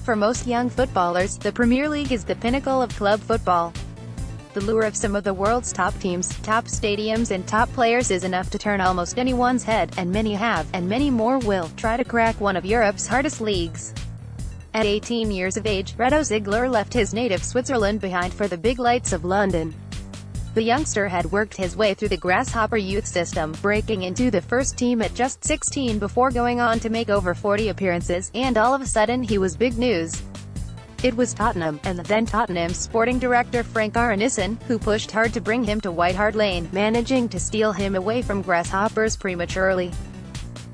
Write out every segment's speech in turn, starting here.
For most young footballers, the Premier League is the pinnacle of club football. The lure of some of the world's top teams, top stadiums and top players is enough to turn almost anyone's head, and many have, and many more will, try to crack one of Europe's hardest leagues. At 18 years of age, Reto Ziegler left his native Switzerland behind for the big lights of London. The youngster had worked his way through the Grasshopper youth system, breaking into the first team at just 16 before going on to make over 40 appearances, and all of a sudden he was big news. It was Tottenham, and then Tottenham's sporting director Frank Arneson, who pushed hard to bring him to White Hart Lane, managing to steal him away from Grasshoppers prematurely.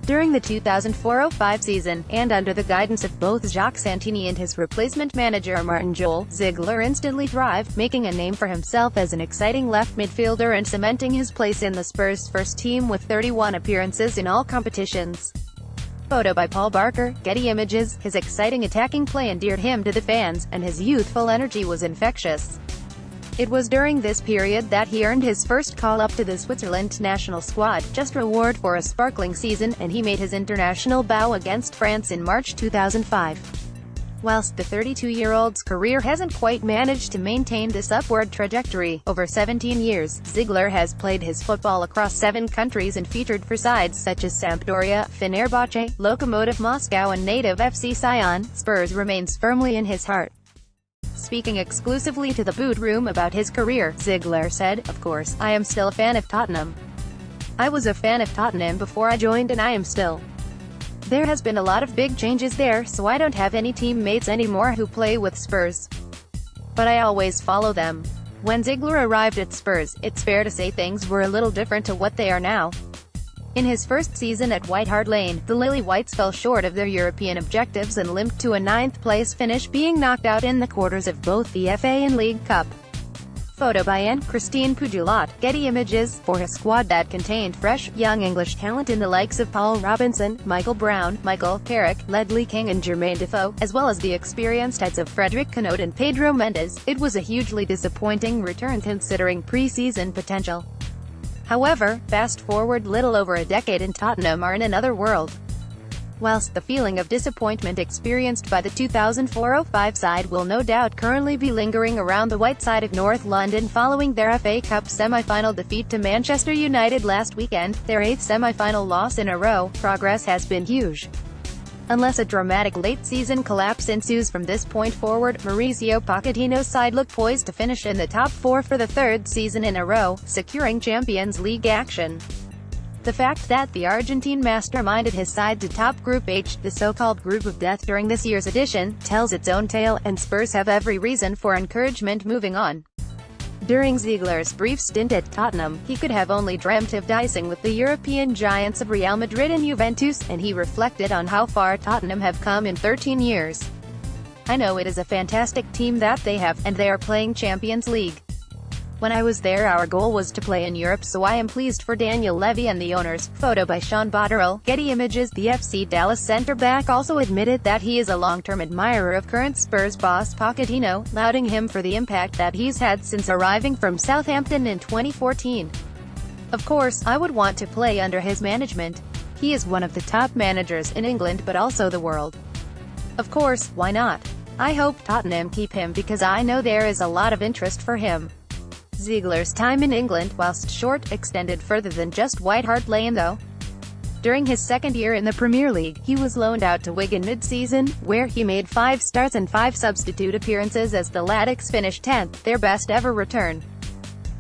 During the 2004-05 season, and under the guidance of both Jacques Santini and his replacement manager Martin Jol, Ziegler instantly thrived, making a name for himself as an exciting left midfielder and cementing his place in the Spurs' first team with 31 appearances in all competitions. Photo by Paul Barker, Getty Images. His exciting attacking play endeared him to the fans, and his youthful energy was infectious. It was during this period that he earned his first call-up to the Switzerland national squad, just reward for a sparkling season, and he made his international bow against France in March 2005. Whilst the 32-year-old's career hasn't quite managed to maintain this upward trajectory, over 17 years, Ziegler has played his football across 7 countries and featured for sides such as Sampdoria, Fenerbahce, Lokomotiv Moscow and native FC Sion. Spurs remains firmly in his heart. Speaking exclusively to the Boot Room about his career, Ziegler said, "Of course, I am still a fan of Tottenham. I was a fan of Tottenham before I joined and I am still. There has been a lot of big changes there, so I don't have any teammates anymore who play with Spurs. But I always follow them." When Ziegler arrived at Spurs, it's fair to say things were a little different to what they are now. In his first season at White Hart Lane, the Lily Whites fell short of their European objectives and limped to a 9th-place finish, being knocked out in the quarters of both the FA and League Cup. Photo by Anne-Christine Pujolot, Getty Images. For a squad that contained fresh, young English talent in the likes of Paul Robinson, Michael Brown, Michael Carrick, Ledley King and Jermaine Defoe, as well as the experienced heads of Frederic Canode and Pedro Mendes, it was a hugely disappointing return considering pre-season potential. However, fast forward little over a decade and Tottenham are in another world. Whilst the feeling of disappointment experienced by the 2004-05 side will no doubt currently be lingering around the white side of North London following their FA Cup semi-final defeat to Manchester United last weekend, their 8th semi-final loss in a row, progress has been huge. Unless a dramatic late-season collapse ensues from this point forward, Mauricio Pochettino's side look poised to finish in the top 4 for the 3rd season in a row, securing Champions League action. The fact that the Argentine masterminded his side to top Group H, the so-called Group of Death during this year's edition, tells its own tale, and Spurs have every reason for encouragement moving on. During Ziegler's brief stint at Tottenham, he could have only dreamt of dicing with the European giants of Real Madrid and Juventus, and he reflected on how far Tottenham have come in 13 years. "I know it is a fantastic team that they have, and they are playing Champions League. When I was there our goal was to play in Europe, so I am pleased for Daniel Levy and the owners." Photo by Sean Botterill, Getty Images. The FC Dallas centre-back also admitted that he is a long-term admirer of current Spurs boss Pochettino, lauding him for the impact that he's had since arriving from Southampton in 2014. "Of course, I would want to play under his management. He is one of the top managers in England but also the world. Of course, why not? I hope Tottenham keep him because I know there is a lot of interest for him." Ziegler's time in England, whilst short, extended further than just White Hart Lane though. During his second year in the Premier League, he was loaned out to Wigan mid-season, where he made 5 starts and 5 substitute appearances as the Latics finished 10th, their best ever return.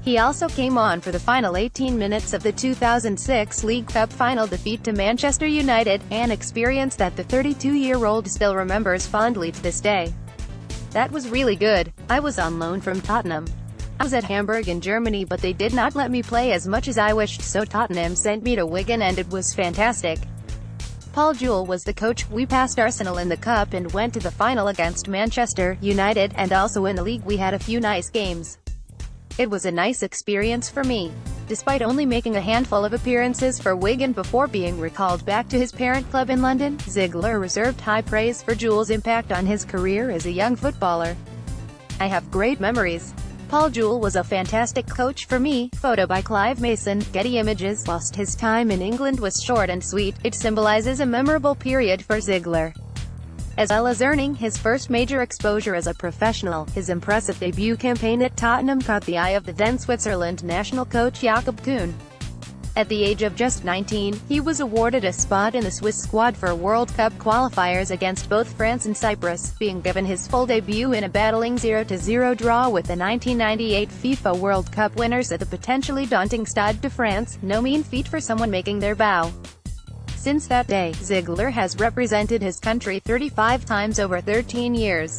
He also came on for the final 18 minutes of the 2006 League Cup final defeat to Manchester United, an experience that the 32-year-old still remembers fondly to this day. "That was really good. I was on loan from Tottenham. I was at Hamburg in Germany but they did not let me play as much as I wished, so Tottenham sent me to Wigan and it was fantastic." Paul Jewell was the coach. "We passed Arsenal in the Cup and went to the final against Manchester United, and also in the league we had a few nice games. It was a nice experience for me." Despite only making a handful of appearances for Wigan before being recalled back to his parent club in London, Ziegler reserved high praise for Jewell's impact on his career as a young footballer. "I have great memories. Paul Jewell was a fantastic coach for me." Photo by Clive Mason, Getty Images. Whilst his time in England was short and sweet, it symbolizes a memorable period for Ziegler. As well as earning his first major exposure as a professional. His impressive debut campaign at Tottenham caught the eye of the then Switzerland national coach Jakob Kuhn. At the age of just 19, he was awarded a spot in the Swiss squad for World Cup qualifiers against both France and Cyprus, being given his full debut in a battling 0-0 draw with the 1998 FIFA World Cup winners at the potentially daunting Stade de France, no mean feat for someone making their bow. Since that day, Ziegler has represented his country 35 times over 13 years.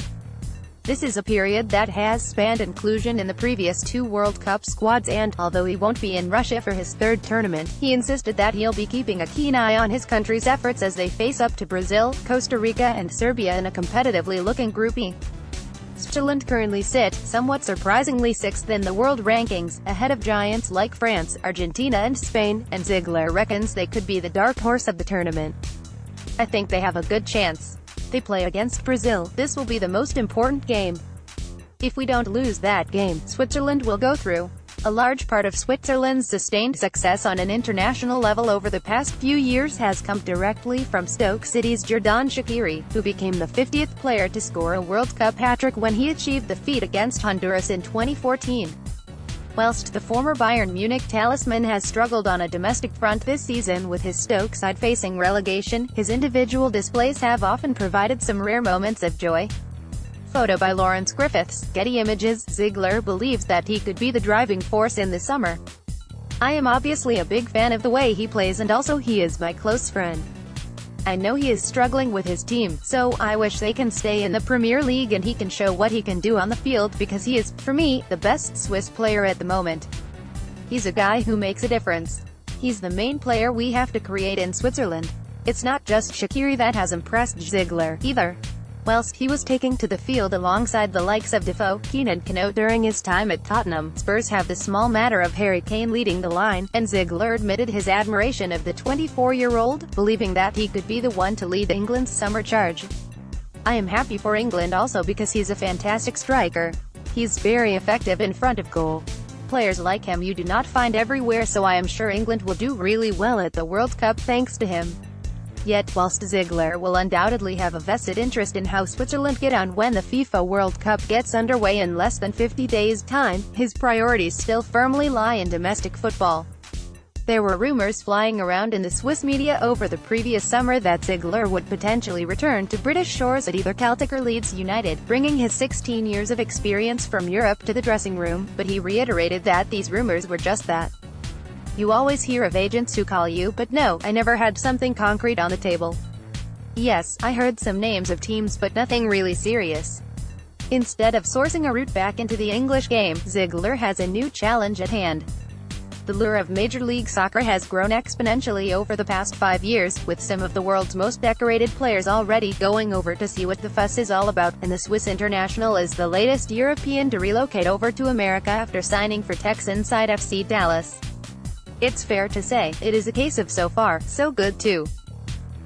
This is a period that has spanned inclusion in the previous 2 World Cup squads and, although he won't be in Russia for his 3rd tournament, he insisted that he'll be keeping a keen eye on his country's efforts as they face up to Brazil, Costa Rica and Serbia in a competitively looking Group E. Switzerland currently sit, somewhat surprisingly, 6th in the world rankings, ahead of giants like France, Argentina and Spain, and Ziegler reckons they could be the dark horse of the tournament. "I think they have a good chance. They play against Brazil. This will be the most important game. If we don't lose that game, Switzerland will go through." A large part of Switzerland's sustained success on an international level over the past few years has come directly from Stoke City's Xherdan Shaqiri, who became the 50th player to score a World Cup hat-trick when he achieved the feat against Honduras in 2014. Whilst the former Bayern Munich talisman has struggled on a domestic front this season with his Stoke side facing relegation, his individual displays have often provided some rare moments of joy. Photo by Lawrence Griffiths, Getty Images. Ziegler believes that he could be the driving force in the summer. "I am obviously a big fan of the way he plays and also he is my close friend. I know he is struggling with his team, so I wish they can stay in the Premier League and he can show what he can do on the field because he is, for me, the best Swiss player at the moment. He's a guy who makes a difference. He's the main player we have to create in Switzerland." It's not just Shaqiri that has impressed Ziegler, either. Whilst he was taking to the field alongside the likes of Defoe, Keane and Cano during his time at Tottenham, Spurs have the small matter of Harry Kane leading the line, and Ziegler admitted his admiration of the 24-year-old, believing that he could be the one to lead England's summer charge. "I am happy for England also because he's a fantastic striker. He's very effective in front of goal. Players like him you do not find everywhere, so I am sure England will do really well at the World Cup thanks to him." Yet, whilst Ziegler will undoubtedly have a vested interest in how Switzerland get on when the FIFA World Cup gets underway in less than 50 days' time, his priorities still firmly lie in domestic football. There were rumors flying around in the Swiss media over the previous summer that Ziegler would potentially return to British shores at either Celtic or Leeds United, bringing his 16 years of experience from Europe to the dressing room, but he reiterated that these rumors were just that. "You always hear of agents who call you, but no, I never had something concrete on the table. Yes, I heard some names of teams but nothing really serious." Instead of sourcing a route back into the English game, Ziegler has a new challenge at hand. The lure of Major League Soccer has grown exponentially over the past 5 years, with some of the world's most decorated players already going over to see what the fuss is all about, and the Swiss international is the latest European to relocate over to America after signing for Texan side FC Dallas. It's fair to say, it is a case of so far, so good too.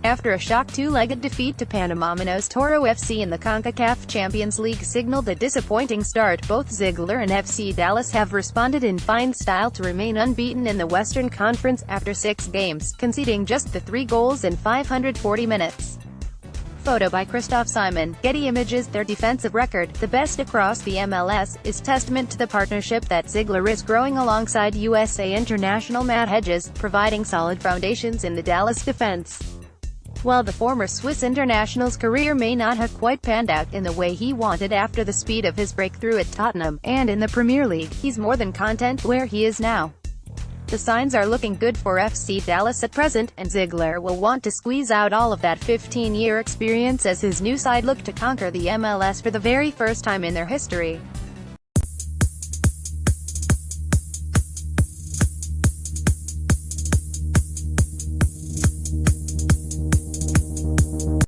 After a shock 2-legged defeat to Panama Minos Toro FC in the CONCACAF Champions League signaled a disappointing start, both Ziegler and FC Dallas have responded in fine style to remain unbeaten in the Western Conference after 6 games, conceding just the 3 goals in 540 minutes. Photo by Christoph Simon, Getty Images. Their defensive record, the best across the MLS, is testament to the partnership that Ziegler is growing alongside USA international Matt Hedges, providing solid foundations in the Dallas defense. While the former Swiss international's career may not have quite panned out in the way he wanted after the speed of his breakthrough at Tottenham, and in the Premier League, he's more than content where he is now. The signs are looking good for FC Dallas at present, and Ziegler will want to squeeze out all of that 15-year experience as his new side look to conquer the MLS for the very first time in their history.